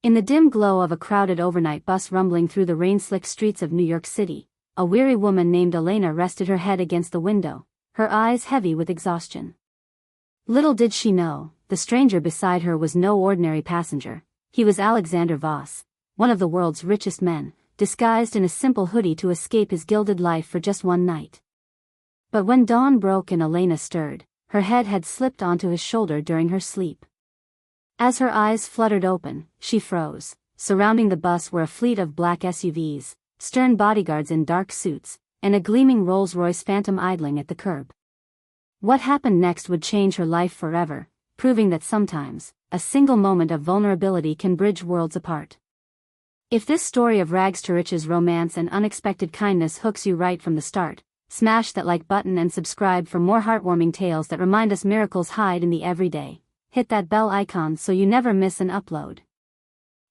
In the dim glow of a crowded overnight bus rumbling through the rain-slicked streets of New York City, a weary woman named Elena rested her head against the window, her eyes heavy with exhaustion. Little did she know, the stranger beside her was no ordinary passenger. He was Alexander Voss, one of the world's richest men, disguised in a simple hoodie to escape his gilded life for just one night. But when dawn broke and Elena stirred, her head had slipped onto his shoulder during her sleep. As her eyes fluttered open, she froze. Surrounding the bus were a fleet of black SUVs, stern bodyguards in dark suits, and a gleaming Rolls-Royce Phantom idling at the curb. What happened next would change her life forever, proving that sometimes, a single moment of vulnerability can bridge worlds apart. If this story of rags to riches romance and unexpected kindness hooks you right from the start, smash that like button and subscribe for more heartwarming tales that remind us miracles hide in the everyday. Hit that bell icon so you never miss an upload.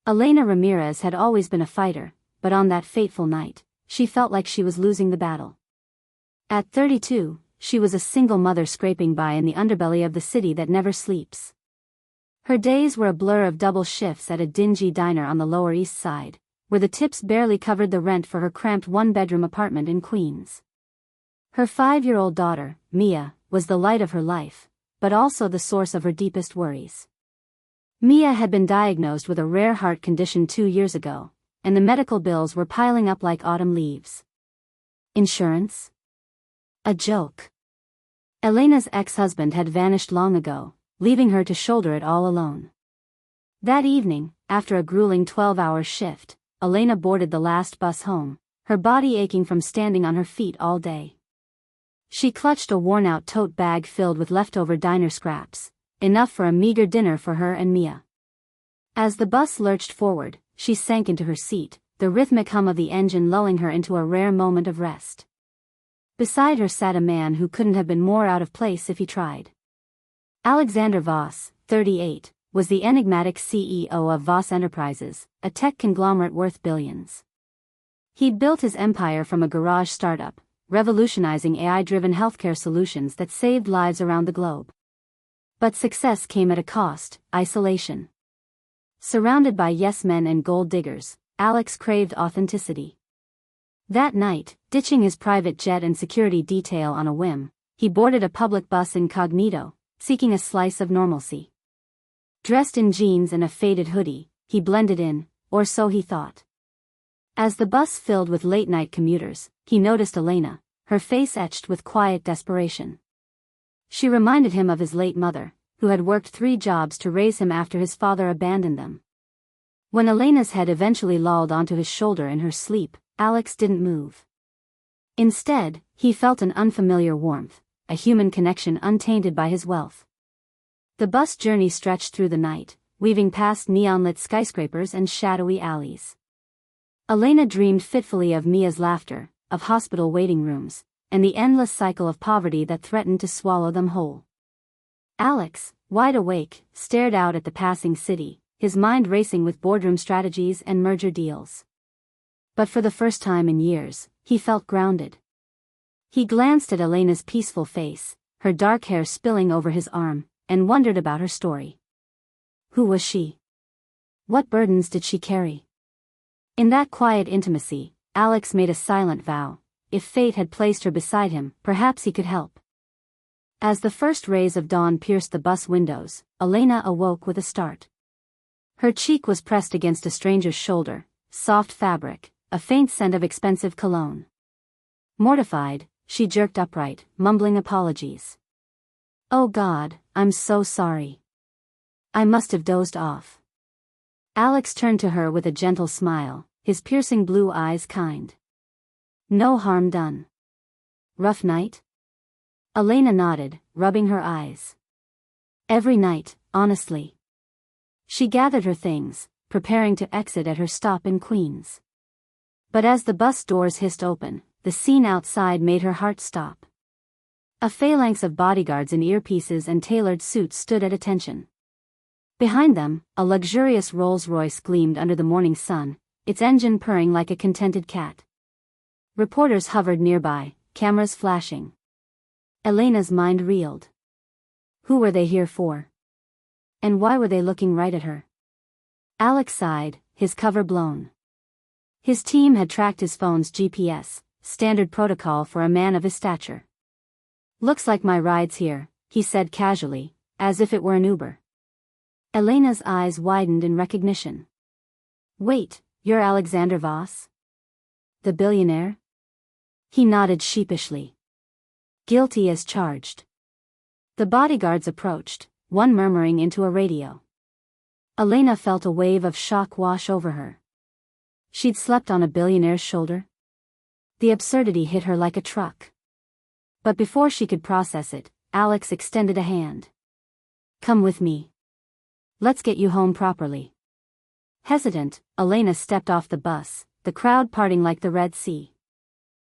Elena Ramirez had always been a fighter, but on that fateful night, she felt like she was losing the battle. At 32, she was a single mother scraping by in the underbelly of the city that never sleeps. Her days were a blur of double shifts at a dingy diner on the Lower East Side, where the tips barely covered the rent for her cramped one-bedroom apartment in Queens. Her 5-year-old daughter, Mia, was the light of her life, but also the source of her deepest worries. Mia had been diagnosed with a rare heart condition 2 years ago, and the medical bills were piling up like autumn leaves. Insurance? A joke. Elena's ex-husband had vanished long ago, leaving her to shoulder it all alone. That evening, after a grueling 12-hour shift, Elena boarded the last bus home, her body aching from standing on her feet all day. She clutched a worn-out tote bag filled with leftover diner scraps, enough for a meager dinner for her and Mia. As the bus lurched forward, she sank into her seat, the rhythmic hum of the engine lulling her into a rare moment of rest. Beside her sat a man who couldn't have been more out of place if he tried. Alexander Voss, 38, was the enigmatic CEO of Voss Enterprises, a tech conglomerate worth billions. He'd built his empire from a garage startup, revolutionizing AI-driven healthcare solutions that saved lives around the globe. But success came at a cost: isolation. Surrounded by yes-men and gold diggers, Alex craved authenticity. That night, ditching his private jet and security detail on a whim, he boarded a public bus incognito, seeking a slice of normalcy. Dressed in jeans and a faded hoodie, he blended in, or so he thought. As the bus filled with late-night commuters, he noticed Elena, her face etched with quiet desperation. She reminded him of his late mother, who had worked 3 jobs to raise him after his father abandoned them. When Elena's head eventually lolled onto his shoulder in her sleep, Alex didn't move. Instead, he felt an unfamiliar warmth, a human connection untainted by his wealth. The bus journey stretched through the night, weaving past neon-lit skyscrapers and shadowy alleys. Elena dreamed fitfully of Mia's laughter, of hospital waiting rooms, and the endless cycle of poverty that threatened to swallow them whole. Alex, wide awake, stared out at the passing city, his mind racing with boardroom strategies and merger deals. But for the first time in years, he felt grounded. He glanced at Elena's peaceful face, her dark hair spilling over his arm, and wondered about her story. Who was she? What burdens did she carry? In that quiet intimacy, Alex made a silent vow: if fate had placed her beside him, perhaps he could help. As the first rays of dawn pierced the bus windows, Elena awoke with a start. Her cheek was pressed against a stranger's shoulder, soft fabric, a faint scent of expensive cologne. Mortified, she jerked upright, mumbling apologies. "Oh God, I'm so sorry. I must have dozed off." Alex turned to her with a gentle smile, his piercing blue eyes kind. "No harm done. Rough night?" Elena nodded, rubbing her eyes. "Every night, honestly." She gathered her things, preparing to exit at her stop in Queens. But as the bus doors hissed open, the scene outside made her heart stop. A phalanx of bodyguards in earpieces and tailored suits stood at attention. Behind them, a luxurious Rolls-Royce gleamed under the morning sun, its engine purring like a contented cat. Reporters hovered nearby, cameras flashing. Elena's mind reeled. Who were they here for? And why were they looking right at her? Alex sighed, his cover blown. His team had tracked his phone's GPS, standard protocol for a man of his stature. Looks like my ride's here, he said casually, as if it were an Uber. Elena's eyes widened in recognition. Wait, you're Alexander Voss? The billionaire? He nodded sheepishly. Guilty as charged. The bodyguards approached, one murmuring into a radio. Elena felt a wave of shock wash over her. She'd slept on a billionaire's shoulder. The absurdity hit her like a truck. But before she could process it, Alex extended a hand. Come with me. Let's get you home properly. Hesitant, Elena stepped off the bus, the crowd parting like the Red Sea.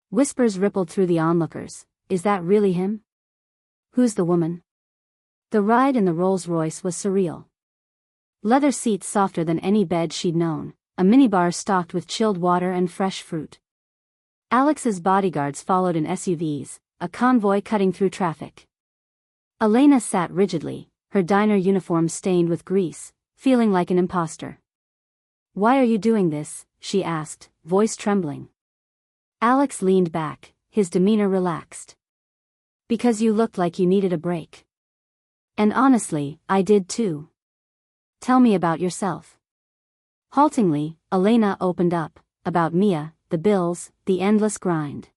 Whispers rippled through the onlookers. Is that really him? Who's the woman? The ride in the Rolls-Royce was surreal. Leather seats softer than any bed she'd known, a minibar stocked with chilled water and fresh fruit. Alex's bodyguards followed in SUVs, a convoy cutting through traffic. Elena sat rigidly, her diner uniform stained with grease, feeling like an imposter. Why are you doing this? She asked, voice trembling. Alex leaned back, his demeanor relaxed. Because you looked like you needed a break. And honestly, I did too. Tell me about yourself. Haltingly, Elena opened up, about Mia, the bills, the endless grind.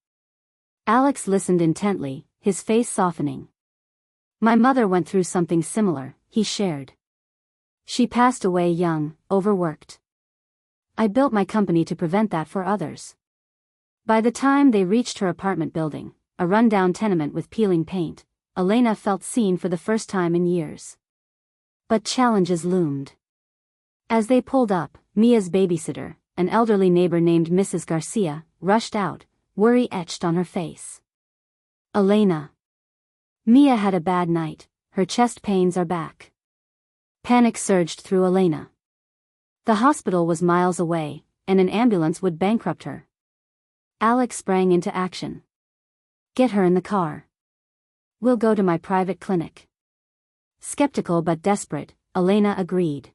Alex listened intently, his face softening. My mother went through something similar, he shared. She passed away young, overworked. I built my company to prevent that for others. By the time they reached her apartment building, a rundown tenement with peeling paint, Elena felt seen for the first time in years. But challenges loomed. As they pulled up, Mia's babysitter, an elderly neighbor named Mrs. Garcia, rushed out, worry etched on her face. Elena. Mia had a bad night, her chest pains are back. Panic surged through Elena. The hospital was miles away, and an ambulance would bankrupt her. Alex sprang into action. Get her in the car. We'll go to my private clinic. Skeptical but desperate, Elena agreed.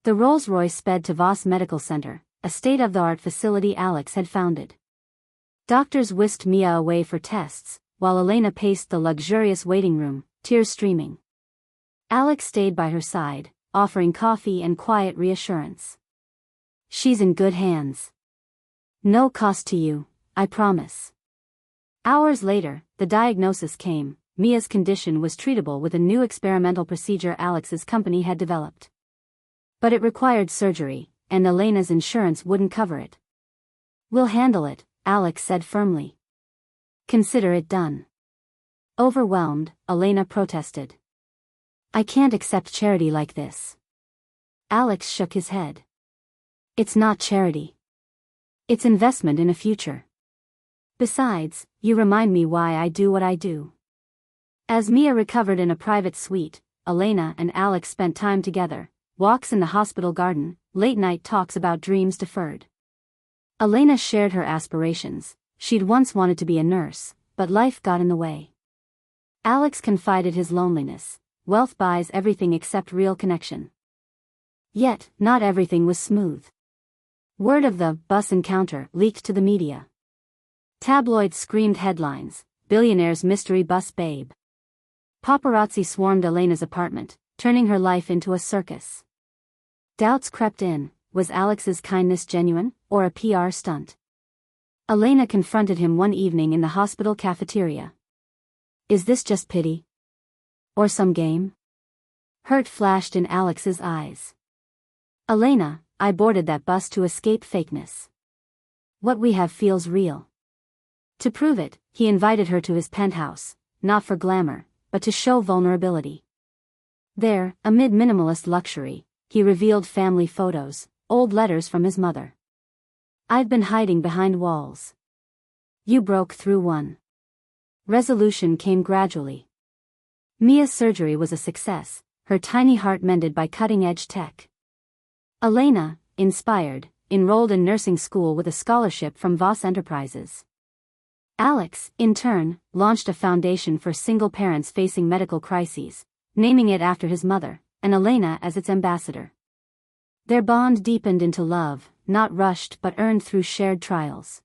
The Rolls-Royce sped to Voss Medical Center, a state-of-the-art facility Alex had founded. Doctors whisked Mia away for tests, while Elena paced the luxurious waiting room, tears streaming. Alex stayed by her side, offering coffee and quiet reassurance. She's in good hands. No cost to you, I promise. Hours later, the diagnosis came. Mia's condition was treatable with a new experimental procedure Alex's company had developed. But it required surgery, and Elena's insurance wouldn't cover it. We'll handle it, Alex said firmly. Consider it done. Overwhelmed, Elena protested. I can't accept charity like this. Alex shook his head. It's not charity. It's investment in a future. Besides, you remind me why I do what I do. As Mia recovered in a private suite, Elena and Alex spent time together, walks in the hospital garden, late-night talks about dreams deferred. Elena shared her aspirations. She'd once wanted to be a nurse, but life got in the way. Alex confided his loneliness. Wealth buys everything except real connection. Yet, not everything was smooth. Word of the bus encounter leaked to the media. Tabloids screamed headlines, "Billionaire's mystery bus babe." Paparazzi swarmed Elena's apartment, turning her life into a circus. Doubts crept in. Was Alex's kindness genuine, or a PR stunt? Elena confronted him one evening in the hospital cafeteria. Is this just pity? Or some game? Hurt flashed in Alex's eyes. Elena, I boarded that bus to escape fakeness. What we have feels real. To prove it, he invited her to his penthouse, not for glamour, but to show vulnerability. There, amid minimalist luxury, he revealed family photos, old letters from his mother. I've been hiding behind walls. You broke through one. Resolution came gradually. Mia's surgery was a success, her tiny heart mended by cutting-edge tech. Elena, inspired, enrolled in nursing school with a scholarship from Voss Enterprises. Alex, in turn, launched a foundation for single parents facing medical crises, naming it after his mother, and Elena as its ambassador. Their bond deepened into love, not rushed but earned through shared trials.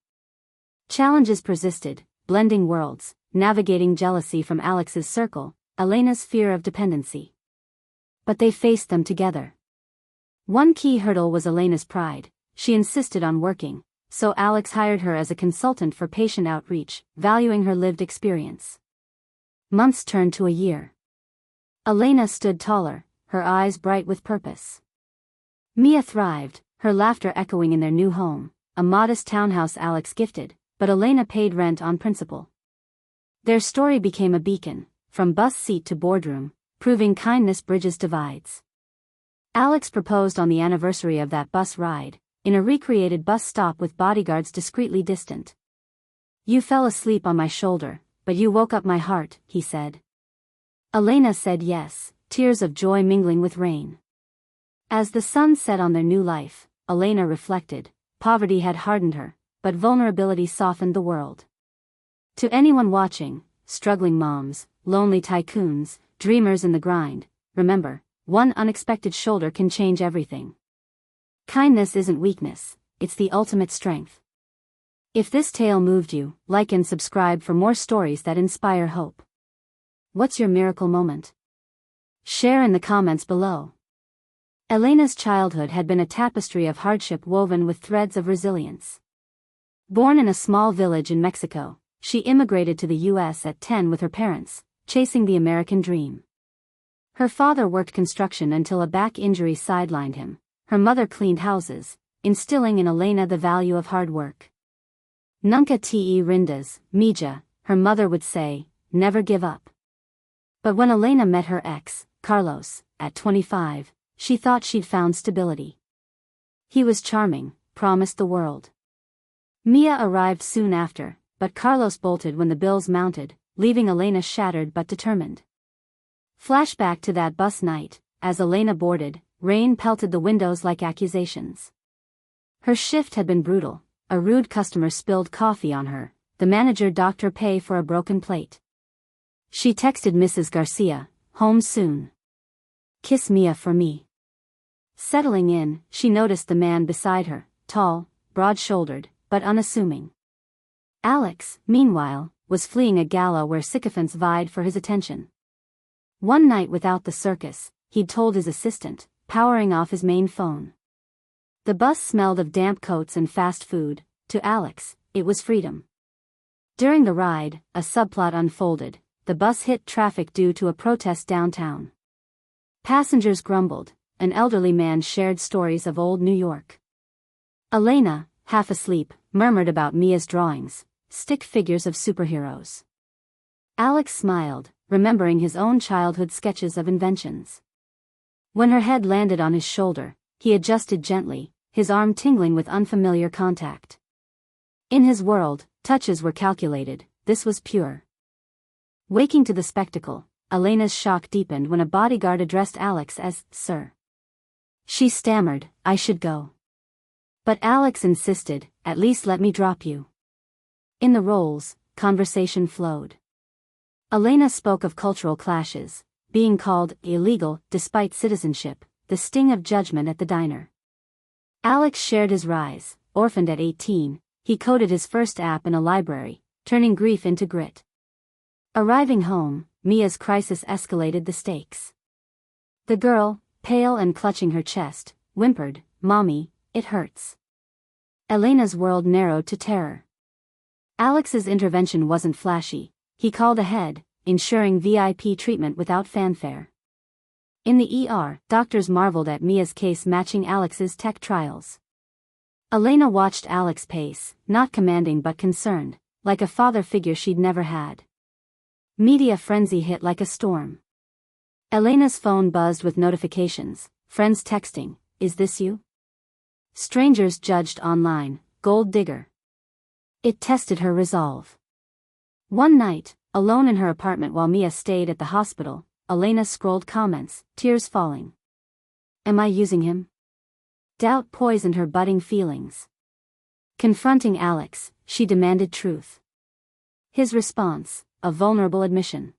Challenges persisted, blending worlds, navigating jealousy from Alex's circle, Elena's fear of dependency. But they faced them together. One key hurdle was Elena's pride. She insisted on working, so Alex hired her as a consultant for patient outreach, valuing her lived experience. Months turned to a year. Elena stood taller, her eyes bright with purpose. Mia thrived, her laughter echoing in their new home, a modest townhouse Alex gifted, but Elena paid rent on principle. Their story became a beacon, from bus seat to boardroom, proving kindness bridges divides. Alex proposed on the anniversary of that bus ride, in a recreated bus stop with bodyguards discreetly distant. "You fell asleep on my shoulder, but you woke up my heart," he said. Elena said yes, tears of joy mingling with rain. As the sun set on their new life, Elena reflected, poverty had hardened her, but vulnerability softened the world. To anyone watching, struggling moms, lonely tycoons, dreamers in the grind, remember, one unexpected shoulder can change everything. Kindness isn't weakness, it's the ultimate strength. If this tale moved you, like and subscribe for more stories that inspire hope. What's your miracle moment? Share in the comments below. Elena's childhood had been a tapestry of hardship woven with threads of resilience. Born in a small village in Mexico, she immigrated to the U.S. at 10 with her parents, chasing the American dream. Her father worked construction until a back injury sidelined him. Her mother cleaned houses, instilling in Elena the value of hard work. Nunca te rindas, mija, her mother would say, never give up. But when Elena met her ex, Carlos, at 25, she thought she'd found stability. He was charming, promised the world. Mia arrived soon after, but Carlos bolted when the bills mounted, leaving Elena shattered but determined. Flashback to that bus night, as Elena boarded, rain pelted the windows like accusations. Her shift had been brutal, a rude customer spilled coffee on her, the manager docked her pay for a broken plate. She texted Mrs. Garcia, "Home soon. Kiss Mia for me." Settling in, she noticed the man beside her, tall, broad-shouldered, but unassuming. Alex, meanwhile, was fleeing a gala where sycophants vied for his attention. One night without the circus, he'd told his assistant, powering off his main phone. The bus smelled of damp coats and fast food. To Alex, it was freedom. During the ride, a subplot unfolded. The bus hit traffic due to a protest downtown. Passengers grumbled. An elderly man shared stories of old New York. Elena, half asleep, murmured about Mia's drawings, stick figures of superheroes. Alex smiled, remembering his own childhood sketches of inventions. When her head landed on his shoulder, he adjusted gently, his arm tingling with unfamiliar contact. In his world, touches were calculated, this was pure. Waking to the spectacle, Elena's shock deepened when a bodyguard addressed Alex as, "Sir." She stammered, "I should go." But Alex insisted, "At least let me drop you." In the Rolls, conversation flowed. Elena spoke of cultural clashes, being called illegal despite citizenship, the sting of judgment at the diner. Alex shared his rise. Orphaned at 18, he coded his first app in a library, turning grief into grit. Arriving home, Mia's crisis escalated the stakes. The girl, pale and clutching her chest, whimpered, "Mommy, it hurts." Elena's world narrowed to terror. Alex's intervention wasn't flashy. He called ahead, ensuring VIP treatment without fanfare. In the ER, doctors marveled at Mia's case matching Alex's tech trials. Elena watched Alex pace, not commanding but concerned, like a father figure she'd never had. Media frenzy hit like a storm. Elena's phone buzzed with notifications, friends texting, "Is this you?" Strangers judged online, "Gold digger." It tested her resolve. One night, alone in her apartment while Mia stayed at the hospital, Elena scrolled comments, tears falling. Am I using him? Doubt poisoned her budding feelings. Confronting Alex, she demanded truth. His response, a vulnerable admission.